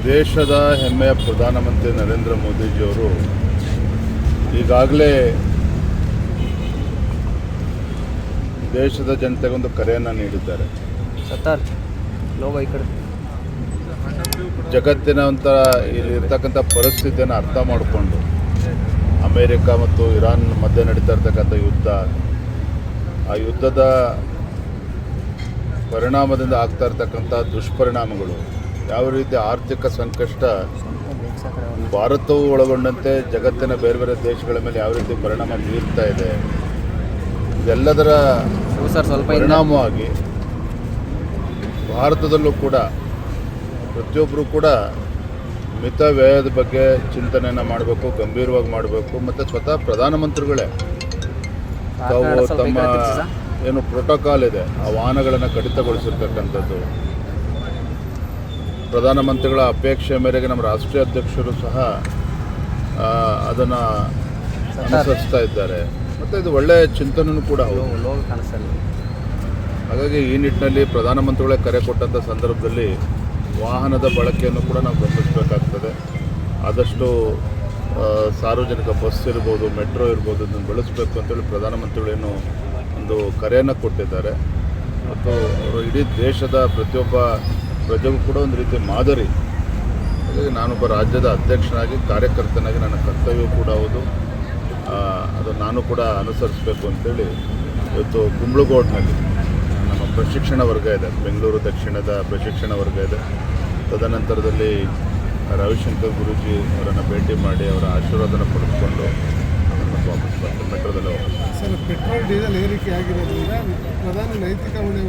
ದೇಶದ ಹೆಮ್ಮೆಯ ಪ್ರಧಾನಮಂತ್ರಿ ನರೇಂದ್ರ ಮೋದಿಜಿಯವರು ಈಗಾಗಲೇ ದೇಶದ ಜನತೆಗೊಂದು ಕರೆಯನ್ನು ನೀಡಿದ್ದಾರೆ. ಜಗತ್ತಿನ ಒಂಥರ ಇಲ್ಲಿರ್ತಕ್ಕಂಥ ಪರಿಸ್ಥಿತಿಯನ್ನು ಅರ್ಥ ಮಾಡಿಕೊಂಡು ಅಮೇರಿಕ ಮತ್ತು ಇರಾನ್ ಮಧ್ಯೆ ನಡೀತಾ ಇರ್ತಕ್ಕಂಥ ಯುದ್ಧ, ಆ ಯುದ್ಧದ ಪರಿಣಾಮದಿಂದ ಆಗ್ತಾ ಇರ್ತಕ್ಕಂಥ ದುಷ್ಪರಿಣಾಮಗಳು, ಯಾವ ರೀತಿ ಆರ್ಥಿಕ ಸಂಕಷ್ಟ ಭಾರತವು ಒಳಗೊಂಡಂತೆ ಜಗತ್ತಿನ ಬೇರೆ ಬೇರೆ ದೇಶಗಳ ಮೇಲೆ ಯಾವ ರೀತಿ ಪರಿಣಾಮ ಬೀರ್ತಾ ಇದೆ, ಇದೆಲ್ಲದರ ಪರಿಣಾಮವಾಗಿ ಭಾರತದಲ್ಲೂ ಕೂಡ ಪ್ರತಿಯೊಬ್ಬರು ಕೂಡ ಮಿತ ವ್ಯಯದ ಬಗ್ಗೆ ಚಿಂತನೆಯನ್ನು ಮಾಡಬೇಕು, ಗಂಭೀರವಾಗಿ ಮಾಡಬೇಕು. ಮತ್ತು ಸ್ವತಃ ಪ್ರಧಾನಮಂತ್ರಿಗಳೇ ತಾವು ತಮ್ಮ ಏನು ಪ್ರೋಟೋಕಾಲ್ ಇದೆ ಆ ವಾಹನಗಳನ್ನು ಕಡಿತಗೊಳಿಸಿರ್ತಕ್ಕಂಥದ್ದು, ಪ್ರಧಾನಮಂತ್ರಿಗಳ ಅಪೇಕ್ಷೆ ಮೇರೆಗೆ ನಮ್ಮ ರಾಷ್ಟ್ರೀಯ ಅಧ್ಯಕ್ಷರು ಸಹ ಅದನ್ನು ಅನುಸರಿಸ್ತಾ ಇದ್ದಾರೆ. ಮತ್ತು ಇದು ಒಳ್ಳೆಯ ಚಿಂತನೆಯೂ ಕೂಡ ಹೌದು. ಹಾಗಾಗಿ ಈ ನಿಟ್ಟಿನಲ್ಲಿ ಪ್ರಧಾನಮಂತ್ರಿಗಳೇ ಕರೆ ಕೊಟ್ಟಂಥ ಸಂದರ್ಭದಲ್ಲಿ ವಾಹನದ ಬಳಕೆಯನ್ನು ಕೂಡ ನಾವು ಗಮನಿಸಬೇಕಾಗ್ತದೆ. ಆದಷ್ಟು ಸಾರ್ವಜನಿಕ ಬಸ್ ಇರ್ಬೋದು, ಮೆಟ್ರೋ ಇರ್ಬೋದು, ಇದನ್ನು ಬಳಸಬೇಕು ಅಂತೇಳಿ ಪ್ರಧಾನಮಂತ್ರಿಗಳೇನು ಒಂದು ಕರೆಯನ್ನು ಕೊಟ್ಟಿದ್ದಾರೆ. ಮತ್ತು ಅವರು ಇಡೀ ದೇಶದ ಪ್ರತಿಯೊಬ್ಬ ಪ್ರಜೆಗೂ ಕೂಡ ಒಂದು ರೀತಿ ಮಾದರಿ. ಹಾಗಾಗಿ ನಾನೊಬ್ಬ ರಾಜ್ಯದ ಅಧ್ಯಕ್ಷನಾಗಿ, ಕಾರ್ಯಕರ್ತನಾಗಿ ನನ್ನ ಕರ್ತವ್ಯ ಕೂಡ ಹೌದು, ಅದು ನಾನು ಕೂಡ ಅನುಸರಿಸಬೇಕು ಅಂತೇಳಿ ಇವತ್ತು ಕುಂಬ್ಳಗೋಡ್ನಲ್ಲಿ ನಮ್ಮ ಪ್ರಶಿಕ್ಷಣ ವರ್ಗ ಇದೆ, ಬೆಂಗಳೂರು ದಕ್ಷಿಣದ ಪ್ರಶಿಕ್ಷಣ ವರ್ಗ ಇದೆ. ತದನಂತರದಲ್ಲಿ ರವಿಶಂಕರ್ ಗುರೂಜಿ ಅವರನ್ನು ಭೇಟಿ ಮಾಡಿ ಅವರ ಆಶೀರ್ವಾದನ ಪಡೆದುಕೊಂಡು ವಾಪಸ್ ಬರ್ತಾರೆ ಮೆಟ್ರೋದಲ್ಲಿ. ಸರ್, ಪೆಟ್ರೋಲ್ ಡೀಸೆಲ್ ಏರಿಕೆ ಆಗಿರೋದ್ರಿಂದ ಪ್ರಧಾನಿ ನೈತಿಕ ಹೊಣೆ